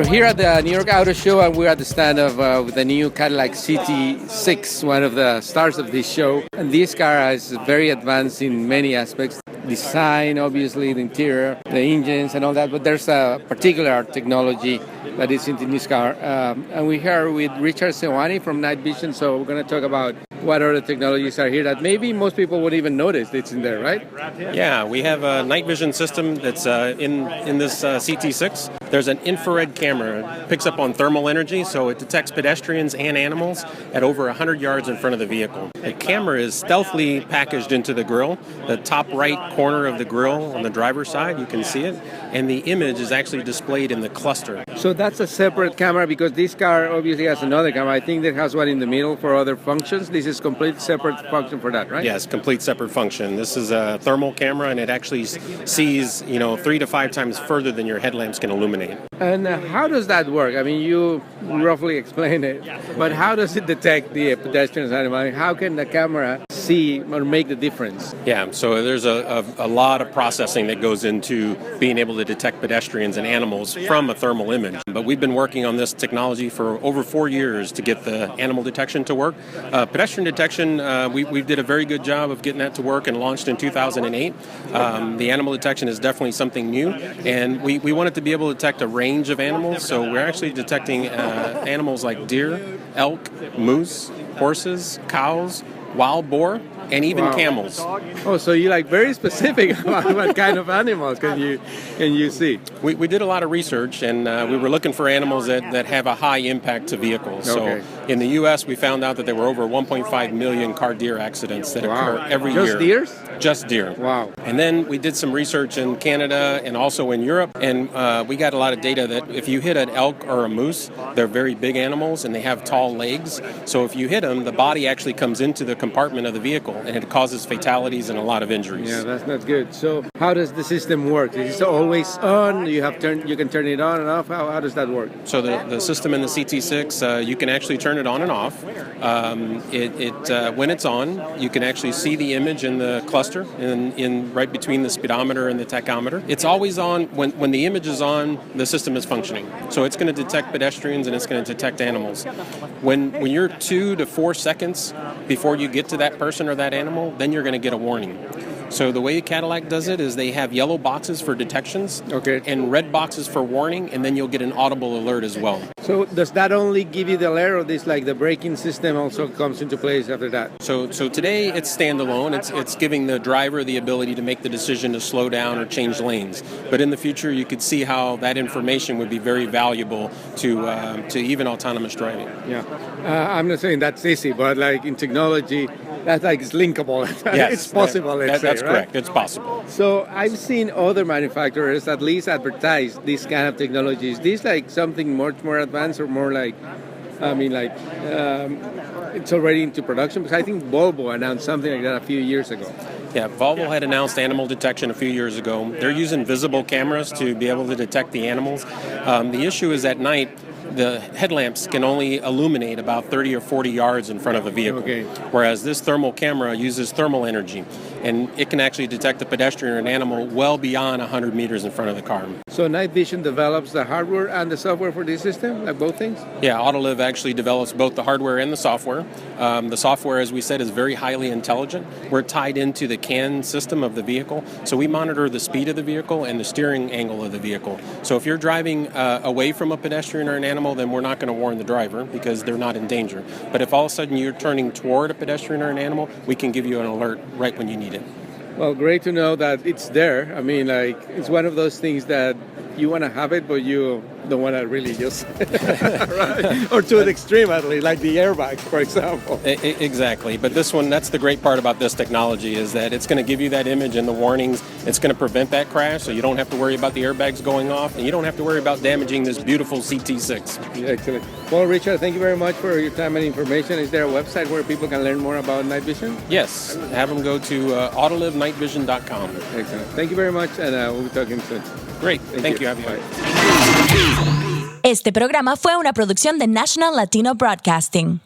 here at the New York Auto Show, and we're at the stand of the new Cadillac CT6, one of the stars of this show. And this car is very advanced in many aspects. Design, obviously, the interior, the engines and all that, but there's a particular technology that is in this car. And we're here with Richard Sewani from Night Vision, so we're going to talk about what other technologies are here that maybe most people would even notice it's in there, right? Yeah, we have a night vision system that's in this CT6. There's an infrared camera. It picks up on thermal energy, so it detects pedestrians and animals at over 100 yards in front of the vehicle. The camera is stealthily packaged into the grille. The top right corner of the grille on the driver's side, you can see it, and the image is actually displayed in the cluster. So that's a separate camera because this car obviously has another camera. I think that has one in the middle for other functions. This is complete separate function for that, right? Yes, complete separate function. This is a thermal camera, and it actually sees 3 to 5 times further than your headlamps can illuminate. And how does that work? I mean, you roughly explained it, but how does it detect the pedestrians and animals? How can the camera see or make the difference? Yeah, so there's a lot of processing that goes into being able to detect pedestrians and animals from a thermal image. But we've been working on this technology for over 4 years to get the animal detection to work. Pedestrian detection, we did a very good job of getting that to work and launched in 2008. The animal detection is definitely something new, and we wanted to be able to detect a range of animals, so we're actually detecting animals like deer, elk, moose, horses, cows, wild boar, and even camels. Oh, so you're very specific about what kind of animals can you see? We did a lot of research, and we were looking for animals that have a high impact to vehicles. Okay. So in the U.S., we found out that there were over 1.5 million car-deer accidents that occur every year. Just deers? Just deer. Wow. And then we did some research in Canada and also in Europe, and we got a lot of data that if you hit an elk or a moose, they're very big animals and they have tall legs. So if you hit them, the body actually comes into the compartment of the vehicle, and it causes fatalities and a lot of injuries. Yeah, that's not good. So how does the system work? Is it always on? You can turn it on and off? How does that work? So the system in the CT6, you can actually turn it on and off. When it's on, you can actually see the image in the cluster in right between the speedometer and the tachometer. It's always on. When the image is on, the system is functioning. So it's going to detect pedestrians and it's going to detect animals. When you're 2 to 4 seconds before you get to that person or that animal, then you're going to get a warning. So the way Cadillac does it is they have yellow boxes for detections and red boxes for warning, and then you'll get an audible alert as well. So does that only give you the alert, or this the braking system also comes into place after that? So today it's standalone. It's giving the driver the ability to make the decision to slow down or change lanes. But in the future, you could see how that information would be very valuable to even autonomous driving. Yeah, I'm not saying that's easy, but in technology, that's it's linkable. Yes, it's possible, let's say, that's correct. It's possible. So I've seen other manufacturers at least advertise this kind of technology. Is this something much more advanced or more it's already into production? Because I think Volvo announced something like that a few years ago. Yeah, Volvo had announced animal detection a few years ago. They're using visible cameras to be able to detect the animals. The issue is at night, the headlamps can only illuminate about 30 or 40 yards in front of the vehicle, whereas this thermal camera uses thermal energy, and it can actually detect a pedestrian or an animal well beyond 100 meters in front of the car. So Night Vision develops the hardware and the software for this system, both things? Yeah, Autoliv actually develops both the hardware and the software. The software, as we said, is very highly intelligent. We're tied into the CAN system of the vehicle, so we monitor the speed of the vehicle and the steering angle of the vehicle. So if you're driving away from a pedestrian or an animal, then we're not going to warn the driver because they're not in danger. But if all of a sudden you're turning toward a pedestrian or an animal, we can give you an alert right when you need it. Well, great to know that it's there. I mean, it's one of those things that you want to have it, but you don't want to really use right? Or to an extreme, at least, like the airbag, for example. Exactly. But this one, that's the great part about this technology, is that it's going to give you that image and the warnings. It's going to prevent that crash, so you don't have to worry about the airbags going off, and you don't have to worry about damaging this beautiful CT6. Excellent. Well, Richard, thank you very much for your time and information. Is there a website where people can learn more about Night Vision? Yes. Have them go to autolivnightvision.com. Excellent. Thank you very much, and we'll be talking soon. Great. Thank you. Este programa fue una producción de National Latino Broadcasting.